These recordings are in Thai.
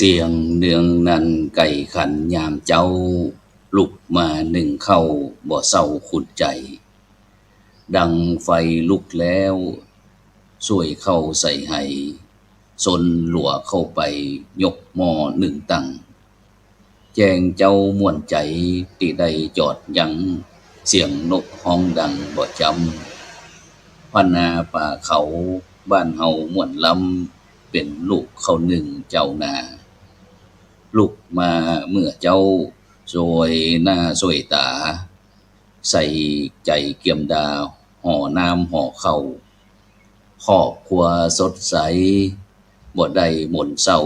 เสียงเนืองนันไก่ขันยามเจ้าลุกมาหนึ่งเข้าบ่เศร้าขุดใจดังไฟลุกแล้วช่วยเข้าใส่ให้สนหลัวเข้าไปยกหม้อหนึ่งตั้งแจ้งเจ้าม่วนใจที่ได้จอดยังเสียงนกฮ้องดังบ่จำพนาป่าเขาบ้านเฮาม่วนลำเป็นลูกเขาหนึ่งเจ้านาลุกมาเมื่อเจ้าสวยหน้าสวยตาใส่ใจเกี่ยมดาห่อน้ำห่อเข้าครอบครัวสดใสบ่ได้หม่นเศร้า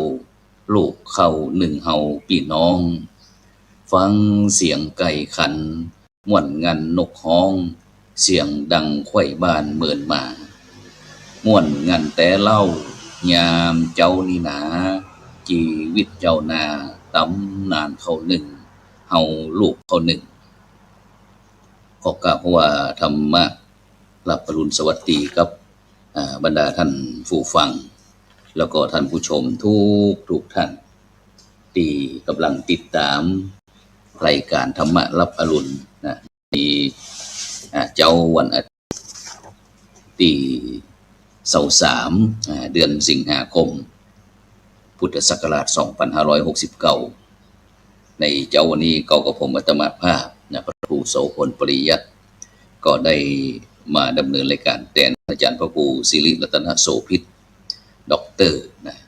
ลูกเข้าหนึ่งเฮาพี่น้องฟังเสียงไก่ขันม่วนงันนกฮ้องเสียงดังไขว้บ้านเมินมาม่วนงันแต่เล่ายามเจ้านี่นาชีวิตเจ้านาตำนานเขาหนึ่งเฮาลูกเขาหนึ่งขอกราบว่าธรรมะรับอรุณสวัสดีกับบรรดาท่านผู้ฟังแล้วก็ท่านผู้ชมทุกท่านที่กำลังติดตามรายการธรรมะรับอรุณนะในเจ้าวันอาทิตย์ที่23เดือนสิงหาคมพุทธศักราช2569ในเจ้าวันนี้ก็กับผมอาตมาภาพนะพระครูโสพลปริยัติก็ได้มาดำเนินรายการแทนอาจารย์พระครูศิริรัตนโสภิตด็อกเตอร์นะ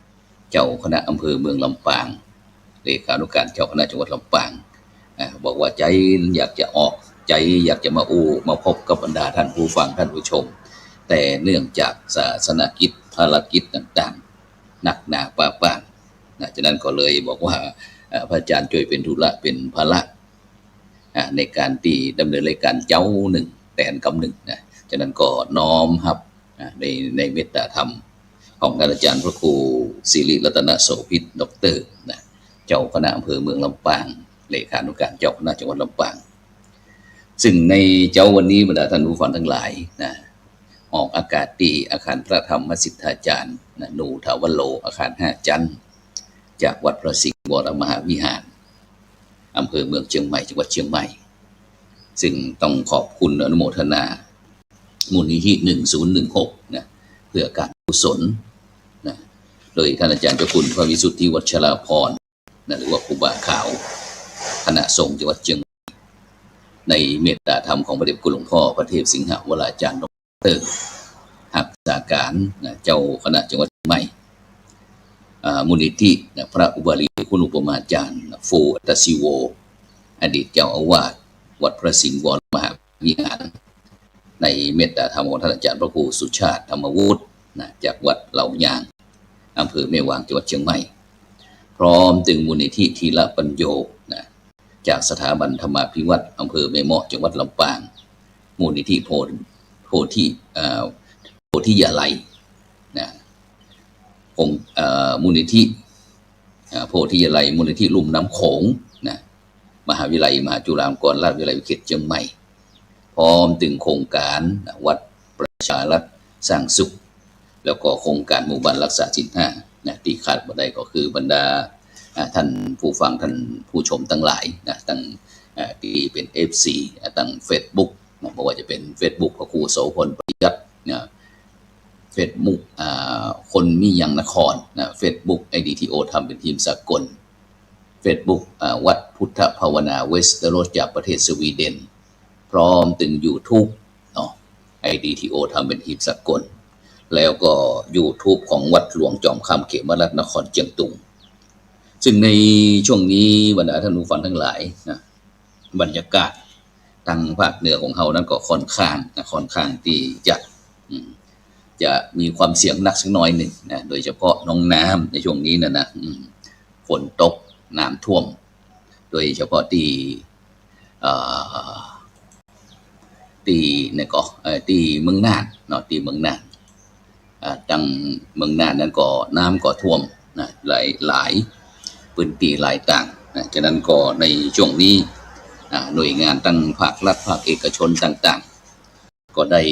เจ้าคณะอำเภอเมืองลำปางเลขานุการเจ้าคณะจังหวัดลำปางบอกว่าใจอยากจะออกใจอยากจะมาพบกับบรรดาท่านผู้ฟังท่านผู้ชมแต่เนื่องจากศาสนกิจภารกิจต่างๆหนักหนาป่าป่านนะฉะนั้นก็เลยบอกว่าพระอาจารย์ช่วยเป็นธุระเป็นภาระในการที่ดำเนินรายการเจ้าหนึ่งแทนกำหนึ่งนะฉะนั้นก็น้อมรับในเมตตาธรรมของอาจารย์พระครูศิริรัตนโสภิตด็อกเตอร์นะเจ้าคณะอำเภอเมืองลำปางเลขานุการเจ้าคณะจังหวัดลำปางซึ่งในเจ้าวันนี้บรรดาท่านผู้ฟังทั้งหลายนะออกอากาศที่อาคารพระธรรมสิทธาจารย์นะนูทาวโลอาคาร5ชั้นจากวัดพระสิงห์วรมหาวิหารอำเภอเมืองเชียงใหม่จังหวัดเชียงใหม่ซึ่งต้องขอบคุณอนุโมทนามูลนิธิ1016นะเพื่อการกุศลนะโดยท่านอาจารย์เจ้าคุณพระวิสุทธิวัชราภรณ์นะหรือว่าครูบาขาวคณะสงฆ์จังหวัดเชียงใหม่ในเมตตาธรรมของพระเดชคุณหลวงพ่อพระเทพสิงหวราจารย์ดร.หักษาการนะเจ้าคณะจังหวัดเชียงใหม่มูลนิธินะพระอุบาลีคุณอุปมาจารย์โฟอัตสิโวอดีตเจ้าอาวาสวัดพระสิงห์วรมหาวิหารในเมตตาธรรมของท่านอาจารย์พระครูสุชาติธรรมวุฒินะจากวัดเหล่ายางอำเภอแม่วางจังหวัดเชียงใหม่พร้อมถึงมูลนิธิทีละปัญโยนะจากสถาบันธรรมาภิวัตรอำเภอแม่เมาะจังหวัดลำปางมูลนิธิโพธิยาลัยนะผมมูลนิธิโพธิยาลัยมูลนิธิลุ่มน้ำโขงนะมหาวิทยาลัยมหาจุฬาลงกรณราชวิทยาลัยวิเขตเชียงใหม่พร้อมถึงโครงการวัดประชารัฐสร้างสุขแล้วก็โครงการหมู่บ้านรักษาศีล5นะที่ขาดบ่ได้ก็คือบรรดาท่านผู้ฟังท่านผู้ชมทั้งหลายนะตั้งที่เป็น FC ตั้ง Facebook นะไม่ว่าจะเป็น Facebook พระครูโสพลปริยัตินะFacebook คนมียังนครนะ Facebook IDTO ทำเป็นทีมสากล Facebook วัดพุทธภาวนาเวสเตโรสจากประเทศสวีเดนพร้อมถึง YouTube เนาะ IDTO ทำเป็นทีมสากลแล้วก็ YouTube ของวัดหลวงจอมคำเขมรัตนนครเชียงตุงซึ่งในช่วงนี้บรรดาท่านผู้ฟังทั้งหลายนะบรรยากาศทางภาคเหนือของเฮานั้นก็ค่อนข้างที่จะมีความเสี่ยงหนักสักหน่อยหนึ่งนะโดยเฉพาะน้องน้ำในช่วงนี้นะฝนตกน้ำท่วมโดยเฉพาะที่เนี่ยก็ที่เมืองน่านเนาะที่เมืองน่านตั้งเมืองน่านนั้นก็น้ำก็ท่วมนะหลายพื้นที่หลายต่างนะฉะนั้นก็ในช่วงนี้หน่วยงานตั้งภาครัฐภาคเอกชนต่างๆก็ได้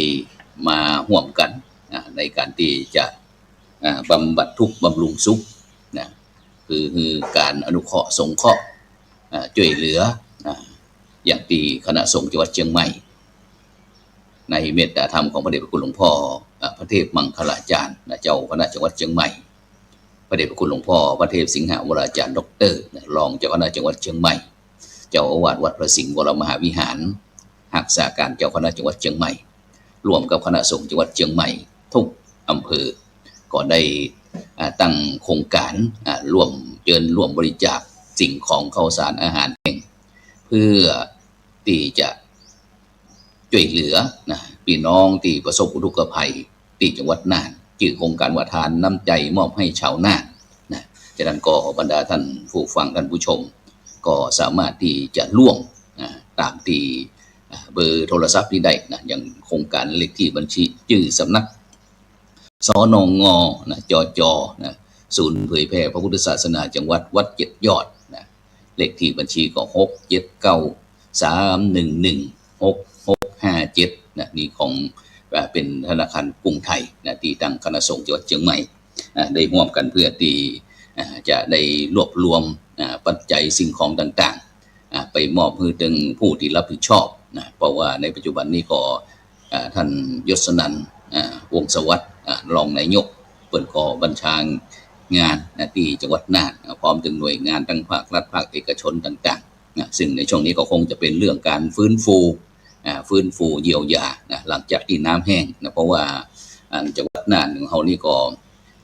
มาร่วมกันในการที่จะบำบัดทุกข์บำรุงสุขนะ คือการอนุเคราะห์สงเคราะห์ช่วยเหลืออย่างที่คณะสงฆ์จังหวัดเชียงใหม่ในเมตตาธรรมของพระเดชพระคุณหลวงพ่อพระเทพมังคลาจารย์เจ้าคณะจังหวัดเชียงใหม่พระเดชพระคุณหลวงพ่อพระเทพสิงหวราจารย์ด็อกเตอร์รองเจ้าคณะจังหวัดเชียงใหม่เจ้าอาวาสวัดพระสิงห์วรมหาวิหารหักษาการเจ้าคณะจังหวัดเชียงใหม่ร่วมกับคณะสงฆ์จังหวัดเชียงใหม่ทุกอำเภอก็ได้ตั้งโครงการร่วมบริจาคสิ่งของข้าวสารอาหารแห้งเพื่อที่จะช่วยเหลือพี่น้องที่ประสบอุทกภัยที่จังหวัดน่านชื่อโครงการว่าทานน้ำใจมอบให้ชาวน่านฉะนั้นก็บรรดาท่านผู้ฟังท่านผู้ชมก็สามารถที่จะร่วมตามที่เบอร์โทรศัพท์ที่ได้อย่างโครงการเลขที่บัญชีชื่อสำนักสนงจจศูนย์เผยแพร่พระพุทธศาสนาจังหวัดวัดเจ็ดยอดเลขที่บัญชีก็67931165657นี่ของเป็นธนาคารกรุงไทยที่ตั้งคณะสงฆ์จังหวัดเชียงใหม่ได้ร่วมกันเพื่อที่จะได้รวบรวมปัจจัยสิ่งของต่างๆไปมอบให้ถึงผู้ที่รับผิดชอบเพราะว่าในปัจจุบันนี้ก็ท่านยศนันท์วงศ์สวัสดิ์รองนายกเปิดก่อบัญชางานที่จังหวัดน่านพร้อมถึงหน่วยงานทั้งภาครัฐภาคเอกชนต่างๆซึ่งในช่วงนี้ก็คงจะเป็นเรื่องการฟื้นฟูเยียวยาหลังจากที่น้ำแห้งเพราะว่าจังหวัดน่านของเรานี่ก็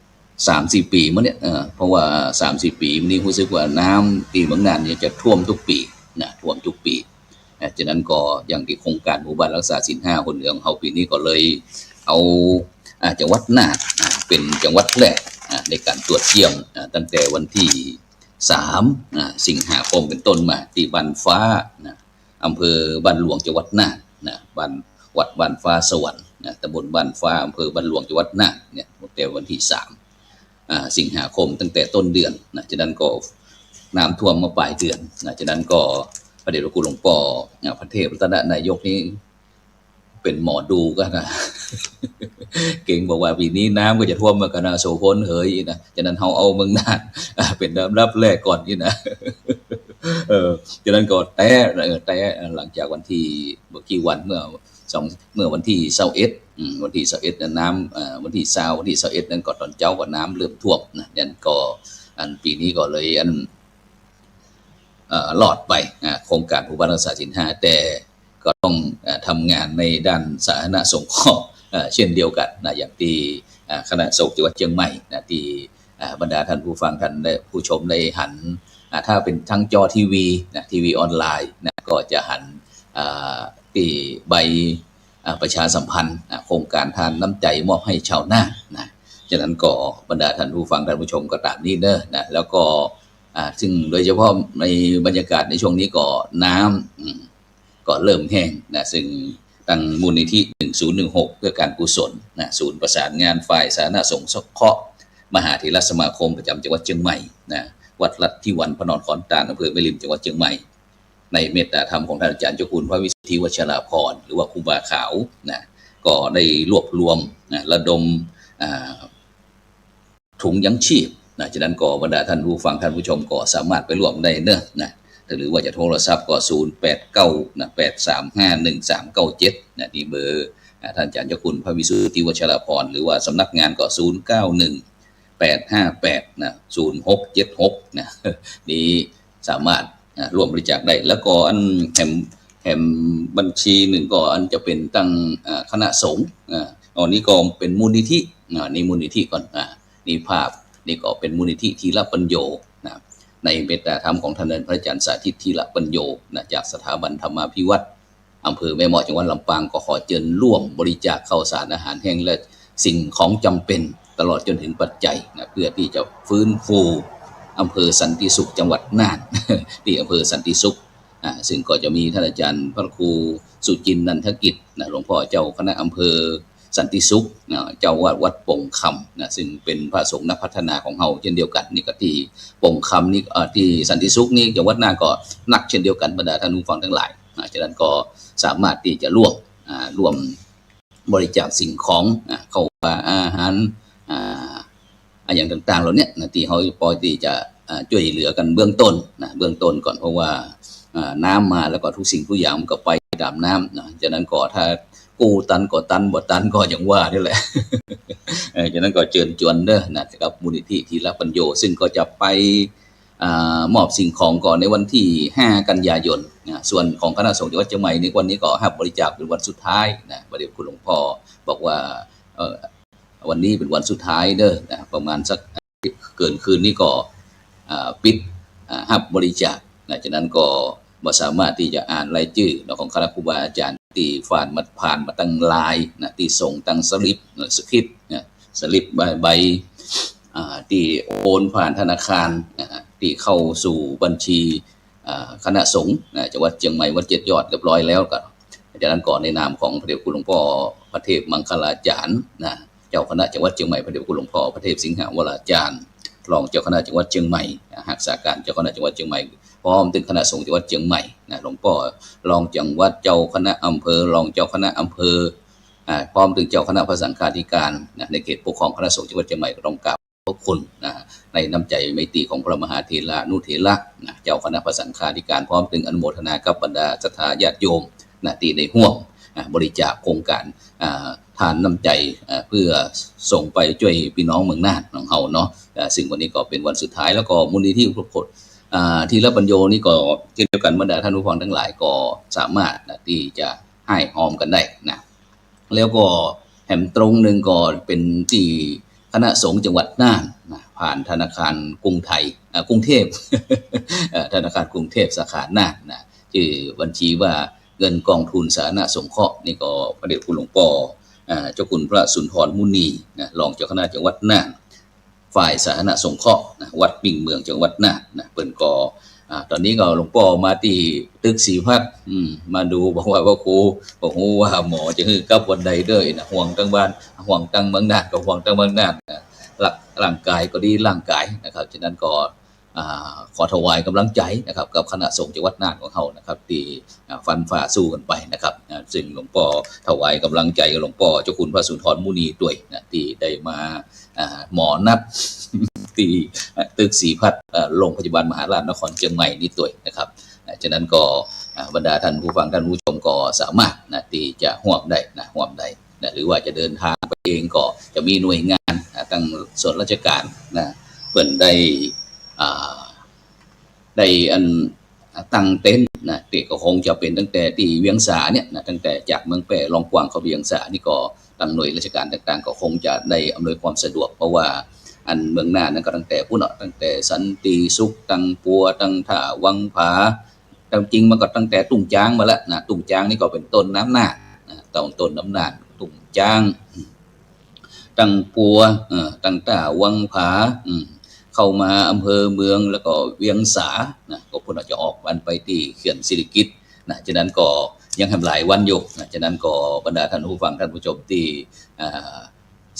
3-4 ปีมาเนี่ยเพราะว่า3-4 ปีนี้รู้สึกว่าน้ำที่เมืองน่านเนี่ยจะท่วมทุกปีท่วมทุกปีฉะนั้นก็อย่างที่โครงการหมู่บ้านรักษาศีล5คนเหนือของเราปีนี้ก็เลยเอาจังหวัดน่านเป็นจังหวัดแรกในการตรวจเยี่ยมตั้งแต่วันที่3สิงหาคมเป็นต้นมาที่บ้านฟ้าอำเภอบ้านหลวงจังหวัดน่านวัดบ้านฟ้าสวรรค์ตำบลบ้านฟ้าอำเภอบ้านหลวงจังหวัดน่านเนี่ยตั้งแต่วันที่3สิงหาคมตั้งแต่ต้นเดือนฉะนั้นก็น้ำท่วมมาปลายเดือนฉะนั้นก็พระเดชพระคุณหลวงพ่อพระเทพรัตนนายกนี่เป็นหมอดูก็เก่งบอกว่าปีนี้น้ำก็จะท่วมมากันโสพลเฮ้ยฉะนั้นเราเอาเมืองน่านเป็นลำดับแรกก่อนฉะนั้นก็แต่หลังจากวันที่กี่วันเมื่อวันที่21วันที่21นั้นน้ำวันที่20วันที่21นั้นก็ตอนเช้าก็น้ำเริ่มท่วมฉะนั้นก็ปีนี้ก็เลยหลอดไปโครงการหมู่บ้านรักษาศีล5แต่ก็ต้องทำงานในด้านสาธารณสงเคราะห์เช่นเดียวกันอย่างที่คณะสงฆ์จังหวัดเชียงใหม่ที่บรรดาท่านผู้ฟังท่านได้ผู้ชมได้หันถ้าเป็นทั้งจอทีวีออนไลน์ก็จะหันที่ใบประชาสัมพันธ์โครงการทานน้ำใจมอบให้ชาวนาฉะนั้นก็บรรดาท่านผู้ฟังท่านผู้ชมก็ตามนี้แล้วก็ซึ่งโดยเฉพาะในบรรยากาศในช่วงนี้ก็น้ำก็เริ่มแห้งซึ่งตั้งมูลนิธิ1016เพื่อการกุศลศูนย์ประสานงานฝ่ายสาธารณสงเคราะห์มหาเถรสมาคมประจำจังหวัดเชียงใหม่วัดลัทธิวันพระนอนขอนตาลอำเภอแม่ริมจังหวัดเชียงใหม่ในเมตตาธรรมของท่านอาจารย์เจ้าคุณพระวิสุทธิวชราภรณ์หรือว่าครูบาขาวก็ได้รวบรวมระดมถุงยังชีพฉะนั้นก็บรรดาท่านผู้ฟังท่านผู้ชมก็สามารถไปร่วมได้หรือว่าจะโทรศัพท์ก็0898351397นี่เบอร์ท่านอาจารย์เจ้าคุณพระวิสุทธิวชราภรณ์หรือว่าสำนักงานก็0918580676นี้สามารถร่วมบริจาคได้แล้วก็แถมบัญชีหนึ่งก็จะเป็นตั้งคณะสงฆ์นี่ก็เป็นมูลนิธินี่มูลนิธิก่อนนี่ภาพนี่ก็เป็นมูลนิธิทีละปัญโยในเมตตาธรรมของท่านพระอาจารย์สาธิตทีละปัญโยจากสถาบันธรรมาภิวัตรอำเภอแม่เมาะจังหวัดลำปางก็ขอเชิญร่วมบริจาคข้าวสารอาหารแห้งและสิ่งของจำเป็นตลอดจนถึงปัจจัยเพื่อที่จะฟื้นฟูอำเภอสันติสุขจังหวัดน่านที่อำเภอสันติสุขซึ่งก็จะมีท่านอาจารย์พระครูสุจินต์นันทกิจหลวงพ่อเจ้าคณะอำเภอสันติสุขเจ้าวาดวัดปงคำซึ่งเป็นพระสงฆ์นักพัฒนาของเฮาเช่นเดียวกันนี่ก็ที่ปงคำนี่ที่สันติสุขนี่จังหวัดน่านก็นักเช่นเดียวกันบรรดาท่านผู้ฟังทั้งหลายฉะนั้นก็สามารถที่จะร่วมบริจาคสิ่งของข้าวปลาอาหารอย่างต่างๆเหล่านี้ที่เขาพอที่จะ ช่วยเหลือกันเบื้องต้นนะเบื้องต้นก่อนเพราะว่าน้ำมาแล้วก็ทุกสิ่งทุกอย่างมันก็ไปตามน้ำนะฉะนั้นก็ถ้ากู้ตันก็ตันบ่ตันก็อย่างว่านี่แหละฉะนั้นก็เชิญชวนเด้อนะครับมูลนิธิทีละปัญโยซึ่งก็จะไปมอบสิ่งของก่อนในวันที่5กันยายนส่วนของคณะสงฆ์จังหวัดเชียงใหม่ในวันนี้ก็รับบริจาคเป็นวันสุดท้ายนะประเดี๋ยวคุณหลวงพ่อบอกว่าวันนี้เป็นวันสุดท้ายเด้อนะประมาณสักเกินคืนนี้ก็ปิดรับบริจาคนะฉะนั้นก็บ่สามารถที่จะอ่านรายชื่อของคณะครูบาอาจารย์ที่ผ่านมาตั้งลายนะที่ส่งตั้งสลิปสคริปต์สลิปใบที่โอนผ่านธนาคารที่เข้าสู่บัญชีคณะสงฆ์จังหวัดเชียงใหม่วัดเจ็ดยอดเรียบร้อยแล้วก็จากนั้นก่อนในนามของพระเดชคุณหลวงพ่อพระเทพมังคลาจารย์นะเจ้าคณะจังหวัดเชียงใหม่พระเดชคุณหลวงพ่อพระเทพสิงหวราจารย์รองเจ้าคณะจังหวัดเชียงใหม่หักษาการเจ้าคณะจังหวัดเชียงใหม่พร้อมถึงคณะสงฆ์จังหวัดเชียงใหม่หลวงพ่อรองจังหวัดเจ้าคณะอำเภอรองเจ้าคณะอำเภอพร้อมถึงเจ้าคณะพระสังฆาธิการในเขตปกครองคณะสงฆ์จังหวัดเชียงใหม่ก็ต้องกราบขอบคุณในน้ำใจไมตรีของพระมหาเถระนุเถระเจ้าคณะพระสังฆาธิการพร้อมถึงอนุโมทนากับบรรดาศรัทธาญาติโยมที่ได้ร่วมบริจาคโครงการทานน้ำใจเพื่อส่งไปช่วยพี่น้องเมืองน่านของเฮาเนาะซึ่งวันนี้ก็เป็นวันสุดท้ายแล้วก็มูลนิธิพระพุทธทีละปัญโยนี่ก็เช่นเดียวกันบรรดาท่านผู้ฟังทั้งหลายก็สามารถที่จะให้หอมกันได้นะแล้วก็แห่มตรงหนึ่งก็เป็นที่คณะสงฆ์จังหวัดน่านผ่านธนาคารกรุงไทยกรุงเทพ ธนาคารกรุงเทพสาขาน่านชื่อบัญชีว่าเงินกองทุนสาธารณสงเคราะห์นี่ก็พระเดชคุณหลวงพ่อเจ้าคุณพระสุนทรมุนีรองเจ้าคณะจังหวัดน่านฝ่ายสาธารณสงเคราะห์วัดปิ่งเมืองจังหวัดน่านเปิ้นก็ตอนนี้ก็หลวงพ่อมาที่ตึกศรีพัฒน์มาดูบอกว่าครูบอกว่าหมอจะคือกับวันใดเด้อนะห่วงตั้งบ้านห่วงตั้งเมืองน่านก็ห่วงตั้งเมืองน่านร่างกายก็ดีร่างกายนะครับฉะนั้นก็ขอถวายกำลังใจนะครับกับคณะสงฆ์จังหวัดน่านของเขานะครับที่ฟันฝ่าสู้กันไปนะครับซึ่งหลวงพ่อถวายกำลังใจกับหลวงพ่อเจ้าคุณพระสุนทรมุนีด้วยที่ได้มาหมอนัดที่ตึกศรีพัฒน์โรงพยาบาลมหาราชนครเชียงใหม่นี่ด้วยนะครับฉะนั้นก็บรรดาท่านผู้ฟังท่านผู้ชมก็สามารถที่จะร่วมได้ร่วมได้หรือว่าจะเดินทางไปเองก็จะมีหน่วยงานตั้งส่วนราชการเพิ่นได้ตั้งเต็นท์ที่ก็คงจะเป็นตั้งแต่ที่เวียงสาเนี่ยตั้งแต่จากเมืองแปร่ลองกวางเข้าเวียงสานี่ก็ตั้งหน่วยราชการต่างๆก็คงจะได้อำนวยความสะดวกเพราะว่าอันเมืองน่านนั้นก็ตั้งแต่ตั้งแต่สันติสุขตั้งปัวตั้งท่าวังผาจริงมันก็ตั้งแต่ตุ้งจ้างมาแล้วตุ้งจ้างนี่ก็เป็นต้นน้ำน่านต้นน้ำน่านตุ้งจ้างตั้งปัวตั้งท่าวังผาเข้ามาอำเภอเมืองแล้วก็เวียงสาก็พุ่นจะออกวันไปที่เขื่อนสิริกิติ์ฉะนั้นก็ยังทำหลายวันอยู่ฉะนั้นก็บรรดาท่านผู้ฟังท่านผู้ชมที่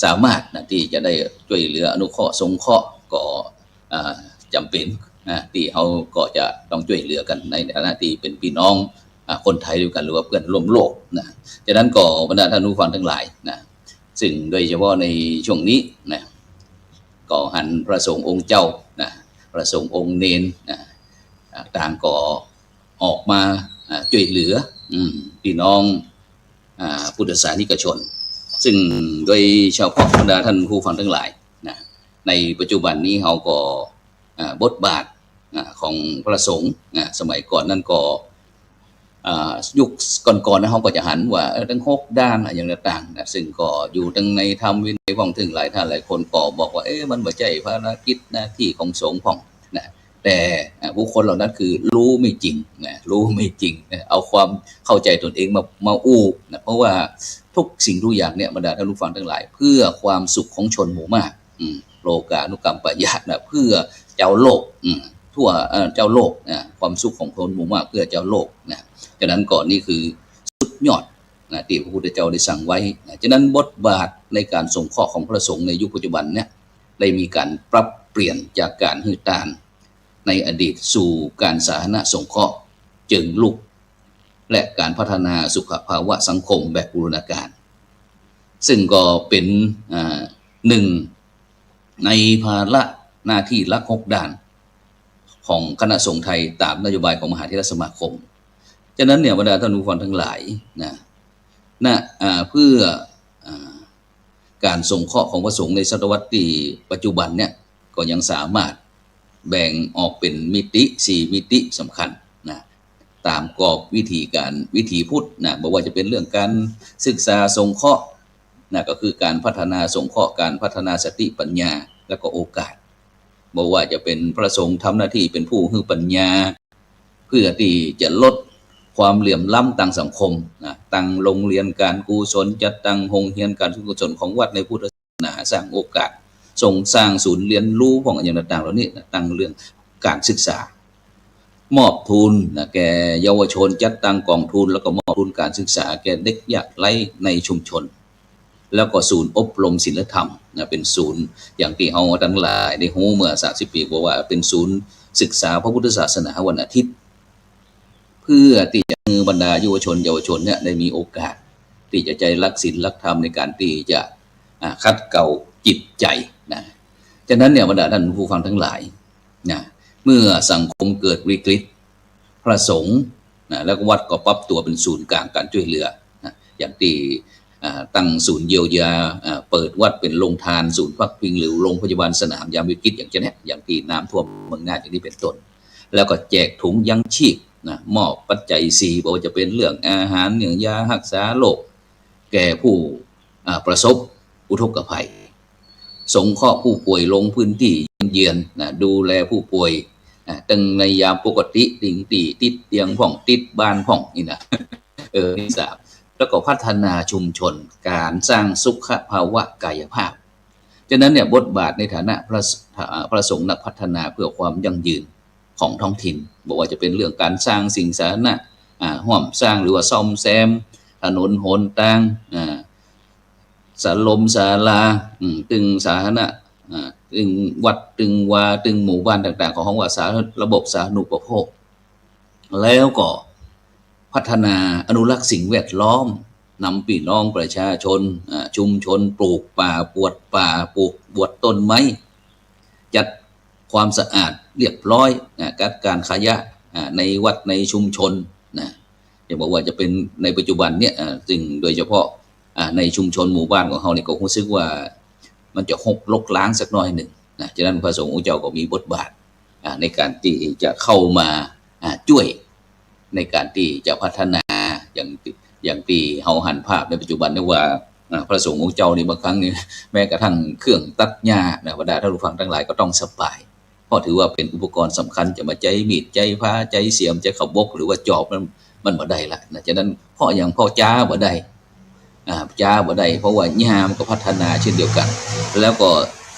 สามารถที่จะได้ช่วยเหลืออนุเคราะห์สงเคราะห์ก็จำเป็นที่เขาก็จะต้องช่วยเหลือกันในฐานะที่เป็นพี่น้องคนไทยด้วยกันหรือว่าเพื่อนร่วมโลกฉะนั้นก็บรรดาท่านผู้ฟังทั้งหลายซึ่งโดยเฉพาะในช่วงนี้ก็หันพระสงฆ์องค์เจ้าพระสงฆ์องค์เนนต่างก็ออกมาช่วยเหลือพี่น้องพุทธศาสนิกชนซึ่งโดยเฉพาะบรรดาท่านผู้ฟังทั้งหลายในปัจจุบันนี้เขาก็บทบาทของพระสงฆ์สมัยก่อนนั่นก็ยุคก่อนๆเขาก็จะหันว่าทั้ง6ด้านอย่างต่างๆซึ่งก็อยู่ทั้งในธรรมวินัยของถึงหลายท่านหลายคนก็บอกว่ามันบ่ใช่ภารกิจหน้าที่ของสงฆ์ของแต่บุคคลเหล่านั้นคือรู้ไม่จริงรู้ไม่จริงเอาความเข้าใจตนเองมาอู้เพราะว่าทุกสิ่งทุกอย่างเนี่ยบรรดาท่านผู้ฟังทั้งหลายเพื่อความสุขของชนหมู่มากโลกานุกรรมปยะเพื่อเจ้าโลกทั่วเจ้าโลกความสุขของคนหมู่มากเพื่อเจ้าโลกฉะนั้นก่อนนี่คือสุดยอดที่พระพุทธเจ้าได้สั่งไว้ฉะนั้นบทบาทในการสงเคราะห์ของพระสงฆ์ในยุคปัจจุบันเนี่ยได้มีการปรับเปลี่ยนจากการฮือตานในอดีตสู่การสาธารณสงเคราะห์เจิงลุกและการพัฒนาสุขภาวะสังคมแบบบูรณาการซึ่งก็เป็นหนึ่งในภาระหน้าที่หลัก6ด้าน ของคณะสงฆ์ไทยตามนโยบายของมหาเถรสมาคมฉะนั้นเนี่ยบรรดาท่านผู้ฟังทั้งหลายนะเพื่อการสงเคราะห์ของพระสงฆ์ในศตวรรษที่ปัจจุบันเนี่ยก็ยังสามารถแบ่งออกเป็นมิติ4มิติสำคัญนะตามกรอบวิธีพุทธนะบอกว่าจะเป็นเรื่องการศึกษาสงเคราะห์นะก็คือการพัฒนาสงเคราะห์การพัฒนาสติปัญญาและก็โอกาสบอกว่าจะเป็นพระสงฆ์ทำหน้าที่เป็นผู้ให้ปัญญาเพื่อที่จะลดความเหลื่อมล้ำทางสังคมนะตั้งโรงเรียนการกุศลจัดตั้งโรงเรียนการกุศลของวัดในพุทธศาสนาสร้างโอกาสส่งสร้างศูนย์เรียนรู้ของอย่างต่างๆเหล่านี้นะตั้งเรื่องการศึกษามอบทุนนะแก่เยาวชนจัดตั้งกองทุนแล้วก็มอบทุนการศึกษาแก่เด็กยากไร้ในชุมชนแล้วก็ศูนย์อบรมศีลธรรมนะเป็นศูนย์อย่างที่เฮาทั้งหลายได้ฮู้เมื่อ30ปีบอกว่าเป็นศูนย์ศึกษาพระพุทธศาสนาวันอาทิตย์เพื่อที่จะให้บรรดาเยาวชนเนี่ยได้มีโอกาสที่จะใจรักศีลรักธรรมในการที่จะคัดเกลาจิตใจนะฉะนั้นเนี่ยบรรดาท่านผู้ฟังทั้งหลายนะเมื่อสังคมเกิดวิกฤตพระสงฆ์นะแล้วก็วัดก็ปรับตัวเป็นศูนย์กลางการช่วยเหลือนะอย่างที่ตั้งศูนย์เยียวยาเปิดวัดเป็นโรงทานศูนย์พักพิงหรือโรงพยาบาลสนามยามวิกฤตอย่างเช่นนี้อย่างที่น้ำท่วมเมืองน่านอย่างนี้เป็นต้นแล้วก็แจกถุงยังชีพนะมอบปัจจัย4บอกว่าจะเป็นเรื่องอาหารเรื่องยารักษาโรคแก่ผู้ประสบอุทกภัยสงเคราะห์ผู้ป่วยลงพื้นที่เยือนนะดูแลผู้ป่วยตั้งในยามปกติติ่งตีติดเตียงพ่องติดบ้านพ่องนี่นะที่สามแล้วก็พัฒนาชุมชนการสร้างสุขภาวะกายภาพฉะนั้นเนี่ยบทบาทในฐานะพระสงฆ์นักพัฒนาเพื่อความยั่งยืนของท้องถิ่นบอกว่าจะเป็นเรื่องการสร้างสิ่งสาธารณะร่วมสร้างหรือว่าซ่อมแซมถนนหนทางศาลศาลาตึงสาธารณะตึงวัดตึงวาตึงหมู่บ้านต่างๆของว่าระบบสาธารณูปโภคแล้วก็พัฒนาอนุรักษ์สิ่งแวดล้อมนำพี่น้องประชาชนชุมชนปลูกป่าปวดป่าปลูกบวชต้นไม้จัดความสะอาดเรียบร้อยจัดการขยะในวัดในชุมชนนะจะบอกว่าจะเป็นในปัจจุบันเนี่ยซึ่งโดยเฉพาะในชุมชนหมู่บ้านของเขาเนี่ยก็รู้สึกว่ามันจะลกล้างสักหน่อยหนึ่งนะฉะนั้นพระสงฆ์องค์เจ้าก็มีบทบาทในการที่จะเข้ามาช่วยในการที่จะพัฒนาอย่างที่เฮาหันภาพในปัจจุบันนี่ว่าพระสงฆ์องค์เจ้านี่บางครั้งนี่แม้กระทั่งเครื่องตัดหญ้านะบรรดาท่านผู้ฟังทั้งหลายก็ต้องสบายเพราะถือว่าเป็นอุปกรณ์สำคัญจะมาใจมีดใจผ้าใจเสียมใจขบกหรือว่าจอบมันบ่ได้ละนะฉะนั้นพ่ออย่างพ่อจ้าบ่ได้จ้าบ่ได้เพราะว่าหญ้ามันก็พัฒนาเช่นเดียวกันแล้วก็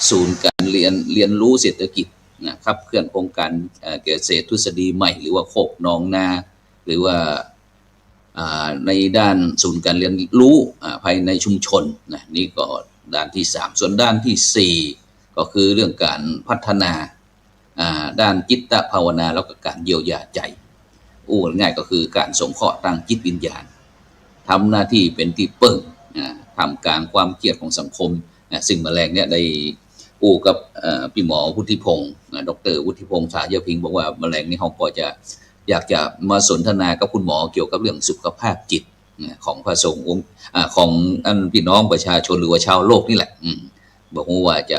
ศูนย์การเรียนรู้เศรษฐกิจนะครับเคลื่อนโครงการเกษตรทฤษฎีใหม่หรือว่าโคกหนองนาหรือว่าในด้านศูนย์การเรียนรู้ภายในชุมชนนะนี่ก็ด้านที่3ส่วนด้านที่4ก็คือเรื่องการพัฒนาด้านจิตภาวนาแล้วก็การเยียวยาใจง่ายก็คือการสงเคราะห์ทางจิตวิญญาณทำหน้าที่เป็นที่เปิ่งทำกลางความเครียดของสังคมซึ่งแมลงเนี่ยได้กับพี่หมอวุฒิพงศ์ดร.วุฒิพงศ์สายพิงค์บอกว่าแมลงนี่เขาก็จะอยากจะมาสนทนากับคุณหมอเกี่ยวกับเรื่องสุขภาพจิตของพระสงฆ์ของพี่น้องประชาชนหรือว่าชาวโลกนี่แหละบอกว่าจ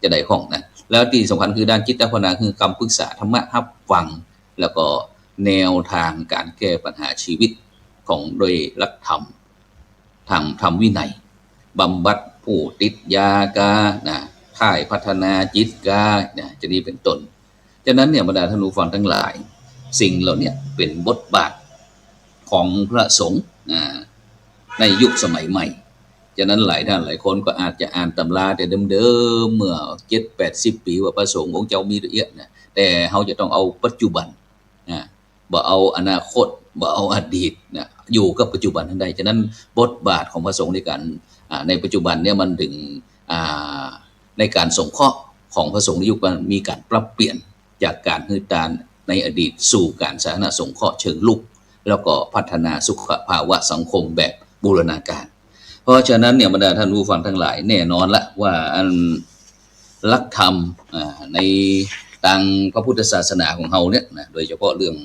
ะได้ห้องนะแล้วที่สำคัญคือด้านจิตภาวนาคือคำปรึกษาธรรมะรับฟังแล้วก็แนวทางการแก้ปัญหาชีวิตของโดยหลักธรรมทางธรรมวินัยบำบัดผู้ติดยากาค่ายพัฒนาจิตกายจะนี้เป็นต้นฉะนั้นเนี่ยบรรดาท่านผู้ฟังทั้งหลายสิ่งเหล่านี้เป็นบทบาทของพระสงฆ์ในยุคสมัยใหม่ฉะนั้นหลายท่านหลายคนก็อาจจะอ่านตำราแต่เดิมๆเมื่อ 7-80 ปีว่าพระสงฆ์องค์เจ้ามีละเอียดนะแต่เฮาจะต้องเอาปัจจุบันบ่เอาอนาคตบ่เอาอดีตอยู่กับปัจจุบันทันใดฉะนั้นบทบาทของพระสงฆ์ในการในปัจจุบันเนี่ยมันถึงในการสงเคราะห์ของพระสงฆ์ในยุคนั้นมีการปรับเปลี่ยนจากการฮือตานในอดีตสู่การสาธารณสงเคราะห์เชิงลุกแล้วก็พัฒนาสุขภาวะสังคมแบบบูรณาการเพราะฉะนั้นเนี่ยบรรดาท่านผู้ฟังทั้งหลายแน่นอนละว่าหลักธรรมใน ทางพระพุทธศาสนาของเราเนี่ยนะโดยเฉพาะเรื่อง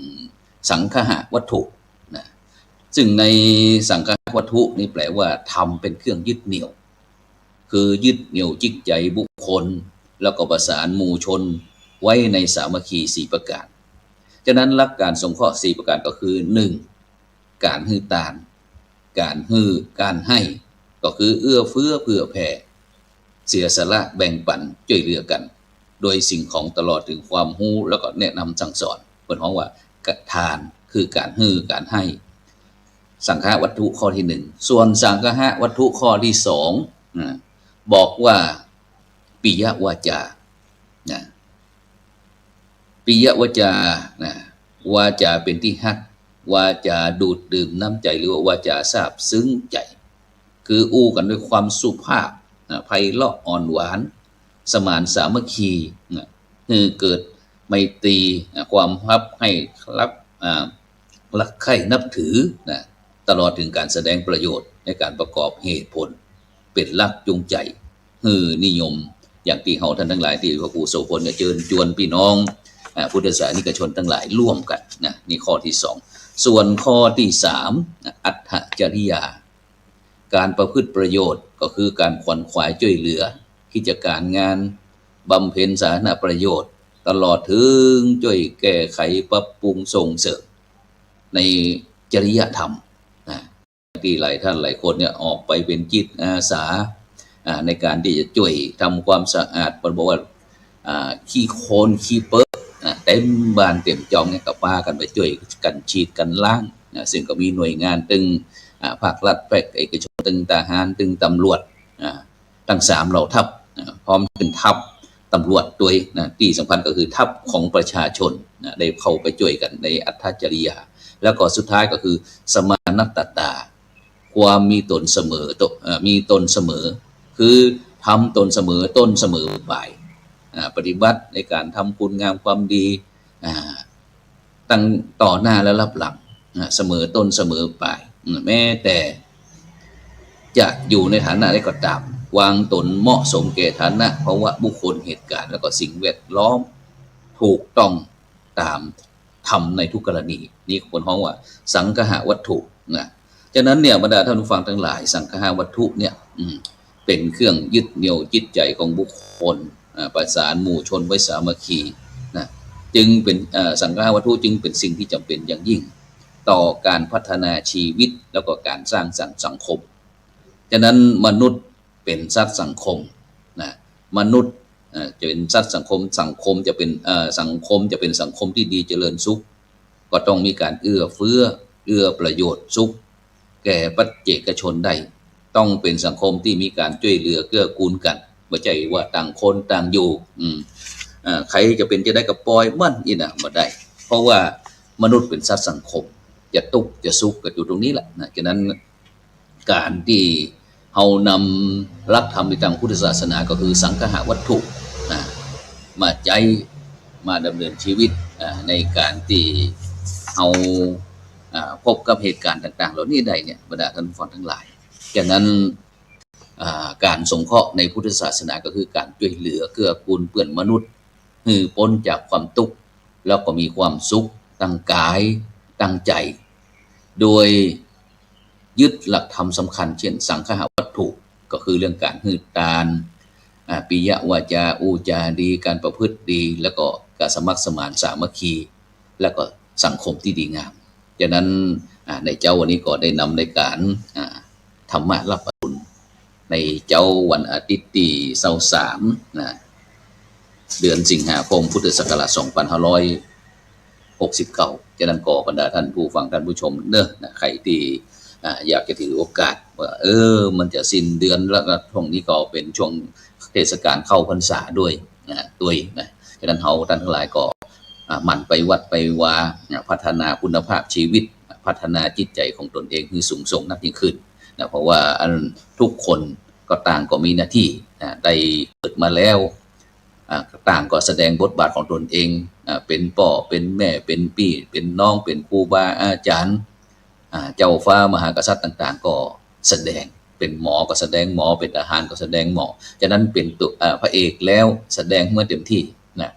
สังคหวัตถุนะซึ่งในสังคหวัตถุนี่แปลว่าทำเป็นเครื่องยึดเหนี่ยวคือยึดเหนี่ยวจิตใจบุคคลแล้วก็ประสานหมู่ชนไว้ในสามัคคี4ประการฉะนั้นหลักการสงเคราะห์4ประการก็คือ 1. การฮื้อตานการฮื้อการให้ก็คือเอื้อเฟื้อเผื่อแผ่เสียสละแบ่งปันช่วยเหลือกันโดยสิ่งของตลอดถึงความรู้แล้วก็แนะนำสั่งสอนเพิ่นฮ้องว่ากทานคือการฮื้อการให้สังฆวัตถุข้อที่1ส่วนสังฆวัตถุข้อที่2บอกว่าปิยวาจานะปิยวาจานะวาจาเป็นที่ฮักวาจาดูดดื่มน้ำใจหรือว่าวาจาซาบซึ้งใจคืออู้กันด้วยความสุภาพไพเราะอ่อนหวานสมานสามัคคีคือเกิดไมตรีความรับให้รับรักใคร่นับถือนะตลอดถึงการแสดงประโยชน์ในการประกอบเหตุผลเป็นหลักจูงใจนิยมอย่างที่เฮาท่านทั้งหลายที่พระครูโสพลเชิญชวนพี่น้องพุทธศาสนิกชนทั้งหลายร่วมกันนะนี่ข้อที่2ส่วนข้อที่3อัตถจริยาการประพฤติประโยชน์ก็คือการขวนขวายช่วยเหลือกิจการงานบำเพ็ญสาธารณประโยชน์ตลอดถึงช่วยแก้ไขปรับปรุงส่งเสริมในจริยธรรมที่หลายท่านหลายคนเนี่ยออกไปเป็นจิตอาสาในการที่จะช่วยทำความสะอาดบอกว่าขี้โคลนขี้เปิ้ลเต็มบ้านเต็มจองเนี่ยก็พากันไปช่วยกันฉีดกันล้างซึ่งก็มีหน่วยงานตึงภาครัฐภาคเอกชนตึงทหารตึงตำรวจทั้ง3เหล่าทัพพร้อมเป็นทัพตำรวจด้วยที่สำคัญก็คือทัพของประชาชนได้เข้าไปช่วยกันในอัตถจริยาแล้วก็สุดท้ายก็คือสมานัตตาความมีตนเสมอมีตนเสมอคือทำตนเสมอต้นเสมอปลายปฏิบัติในการทำคุณงามความดีตั้งต่อหน้าและรับหลังเสมอต้นเสมอปลายแม้แต่จะอยู่ในฐานะใดก็ตามวางตนเหมาะสมแก่ฐานะเพราะว่าบุคคลเหตุการณ์แล้วก็สิ่งแวดล้อมถูกต้องตามธรรมในทุกกรณีนี่คนฮ้องว่าสังคหวัตถุนะฉะนั้นเนี่ยบรรดาท่านผู้ฟังทั้งหลายสังคหวัตถุเนี่ยเป็นเครื่องยึดเหนี่ยวจิตใจของบุคคลประสานหมู่ชนไว้สามัคคีนะจึงเป็นสังคหวัตถุจึงเป็นสิ่งที่จำเป็นอย่างยิ่งต่อการพัฒนาชีวิตแล้วก็การสร้างสรรค์สังคมฉะนั้นมนุษย์เป็นสัตว์สังคมนะมนุษย์จะเป็นสัตว์สังคมสังคมจะเป็นสังคมจะเป็นสังคมที่ดีเจริญสุขก็ต้องมีการเอื้อเฟื้อเอื้อประโยชน์สุขแก่ปัจเจกชนได้ต้องเป็นสังคมที่มีการช่วยเหลือเกื้อกูลกันไม่ใช่ว่าต่างคนต่างอยู่ใครจะเป็นจะได้กับปล่อยมันอีน่ะบ่ได้เพราะว่ามนุษย์เป็นสัตว์สังคมจะทุกข์จะสุขก็อยู่ตรงนี้แหละนะฉะนั้นการที่เฮานำหลักธรรมในทางพุทธศาสนาก็คือสังคหวัตถุมาใจมาดำเนินชีวิตในการที่เฮาพบกับเหตุการณ์ต่างๆเหล่านี้ได้เนี่ยบรรดาท่านผู้ฟังทั้งหลายฉะนั้นการสงเคราะห์ในพุทธศาสนาก็คือการช่วยเหลือเกื้อกูลเพื่อนมนุษย์ให้พ้นจากความทุกข์แล้วก็มีความสุขตั้งกายตั้งใจโดยยึดหลักธรรมสำคัญเช่นสังคหวัตถุก็คือเรื่องการฮื้อตานปิยวาจาอูจาดีการประพฤติดีแล้วก็การสมัครสมานสามัคคีแล้วก็สังคมที่ดีงามฉะนั้นในเจ้าวันนี้ก็ได้นำในการธรรมะรับบุญในเจ้าวันอาทิตย์ที่23เดือนสิงหาคมพุทธศักราช2569ฉะนั้นก็บรรดาท่านผู้ฟังท่านผู้ชมเด้อใครที่อยากจะถือโอกาสว่ามันจะสิ้นเดือนแล้วก็ช่วงนี้ก็เป็นช่วงเทศกาลเข้าพรรษาด้วยนะฉะนั้นเฮาท่านทั้งหลายก็หมั่นไปวัดไปวาพัฒนาคุณภาพชีวิตพัฒนาจิตใจของตนเองให้สูงส่งนักยิ่งขึ้นนะเพราะว่าทุกคนก็ต่างก็มีหน้าที่ได้เกิดมาแล้วต่างก็แสดงบทบาทของตนเองเป็นพ่อเป็นแม่เป็นพี่เป็นน้องเป็นครูบาอาจารย์เจ้าฟ้ามหากษัตริย์ต่างๆก็แสดงเป็นหมอก็แสดงหมอเป็นทหารก็แสดงหมอฉะนั้นเป็นตัวพระเอกแล้วแสดงเมื่อเต็มที่นะ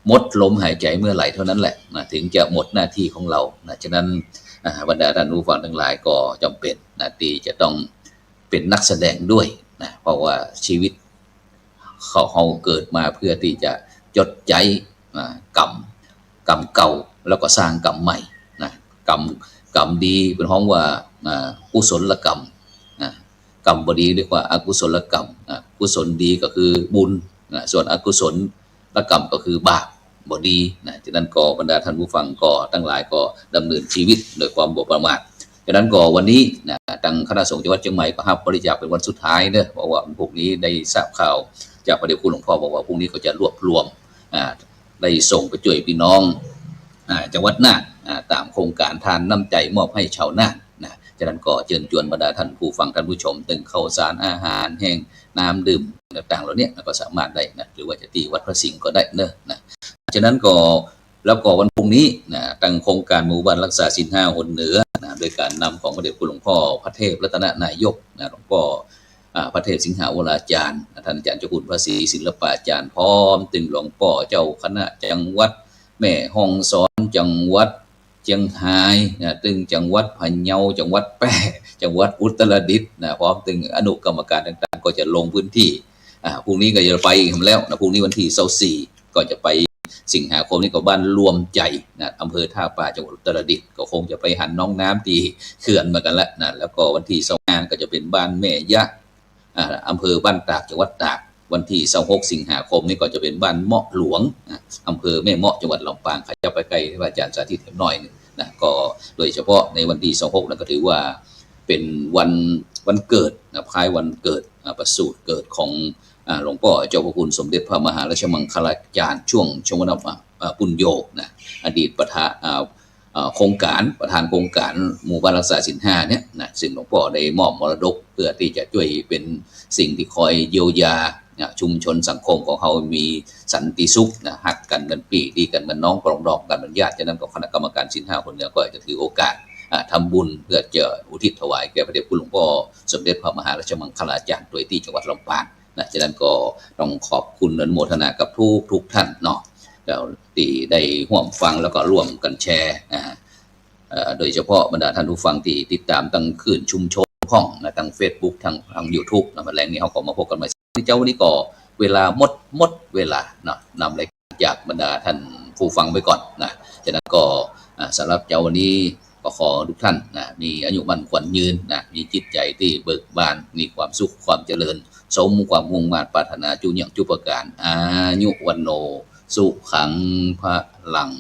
หมดลมหายใจเมื่อไหร่เท่านั้นแหละนะถึงจะหมดหน้าที่ของเรานะฉะนั้นบรรดาท่านผู้ฟังทั้งหลายก็จำเป็นนะที่จะต้องเป็นนักแสดงด้วยนะเพราะว่าชีวิตเขาเกิดมาเพื่อที่จะจดใจกรรมเก่าแล้วก็สร้างกรรมใหม่นะกรรมดีเป็นห้องว่ากุศลกรรมนะกรรมบดีเรียกว่าอกุศลกรรมกุศลดีก็คือบุญนะส่วนอกุศลกรรมก็คือบาปบดีนะฉะนั้นก็บรรดาท่านผู้ฟังก็ทั้งหลายก็ดำเนินชีวิตโดยความบ่ประมาทฉะนั้นก็วันนี้นะทางคณะสงฆ์จังหวัดเชียงใหม่ก็บริจาคเป็นวันสุดท้ายเนอะเพราะว่าพวกนี้ได้ทราบข่าวจากพระเดชคุณหลวงพ่อบอกว่าพรุ่งนี้เขาจะรวบรวมได้ส่งไปช่วยพี่น้องจังหวัดน่านตามโครงการทานน้ำใจมอบให้ชาวน่านนะฉะนั้นก็เชิญชวนบรรดาท่านผู้ฟังท่านผู้ชมตึงข้าวสารอาหารแห้งน้ำดื่มต่างๆเหล่านี้ก็สามารถได้นะหรือว่าจะที่วัดพระสิงห์ก็ได้เนอะนะฉะนั้นก็แล้วก็วันพรุ่งนี้นะตั้งโครงการหมู่บ้านรักษาศีล5หนเหนือนะโดยการนำของพระเดชคุณหลวงพ่อพระเทพรัตนนายกนะหลวงพ่อพระเทพสิงหาวราจารย์ท่านอาจารย์เจ้าคุณพระศรีศิลปอาจารย์พร้อมตึงหลวงพ่อเจ้าคณะจังหวัดแม่ฮ่องสอนจังหวัดเชียงรายนะตึงจังหวัดพะเยาจังหวัดแพร่จังหวัดอุตรดิตถ์นะพร้อมตึงอนุกรรมการต่างๆก็จะลงพื้นที่พรุ่งนี้ก็จะไปแล้วนะพรุ่งนี้วันที่24ก็จะไปสิงหาคมนี้ก็บ้านรวมใจนะอำเภอท่าป่าจังหวัดอุตรดิตถ์ก็คงจะไปหันน้องน้ำตีเขื่อนมากันแล้วนะแล้วก็วันที่25ก็จะเป็นบ้านแม่ยะอำเภอบ้านตากจังหวัดตากวันที่26สิงหาคมนี้ก็จะเป็นบ้านเมาะหลวงอำเภอแม่เมาะจังหวัดลำปางใครจะไปไกลที่อาจารย์สาธิตหน่อยนึงนะก็โดยเฉพาะในวันที่26นั้นก็ถือว่าเป็นวันเกิดนะคล้ายวันเกิดประสูติเกิดของหลวงพ่อเจ้าพระคุณสมเด็จพระมหาราชมังคลาจารย์ช่วงชวนปุญโญนะอดีตประธานโครงการประธานโครงการหมู่บ้านรักษาศีล5เนี่ยนะซึ่งหลวงพ่อได้มอบมรดกเพื่อที่จะช่วยเป็นสิ่งที่คอยเยียวยาชุมชนสังคมของเขามีสันติสุขนะหักกันเป็นปีดีกันเป็นน้องปรองดองกันเป็นญาติฉะนั้นก็คณะกรรมการศีล5คนเนี้ยก็จะถือโอกาสทำบุญเพื่อจะอุทิศถวายแก่พระเดชคุณหลวงพ่อสมเด็จพระมหาราชมังคลาจารย์โดยที่จังหวัดลำปางนะฉะนั้นก็ต้องขอบคุณอนุโมทนากับทุกท่านเนาะแล้วที่ได้ร่วมฟังแล้วก็ร่วมกันแชร์โดยเฉพาะบรรดาท่านผู้ฟังที่ติดตามตั้งคืนชุมชนห้องนะทั้ง Facebook ทั้ง YouTube นะแรงนี้เขาก็มาพบกันใหม่เจ้าวันนี้ก็เวลาหมดเวลาเนาะนำรายการจากบรรดาท่านผู้ฟังไปก่อนนะฉะนั้นก็สำหรับเจ้าวันนี้ก็ขอทุกท่านนะมีอายุมั่นขวัญยืนนะมีจิตใจที่เบิกบานมีความสุขความเจริญสมความมุ่งมั่นปรารถนาจุยังจุประการอายุวันโนสุขังพลัง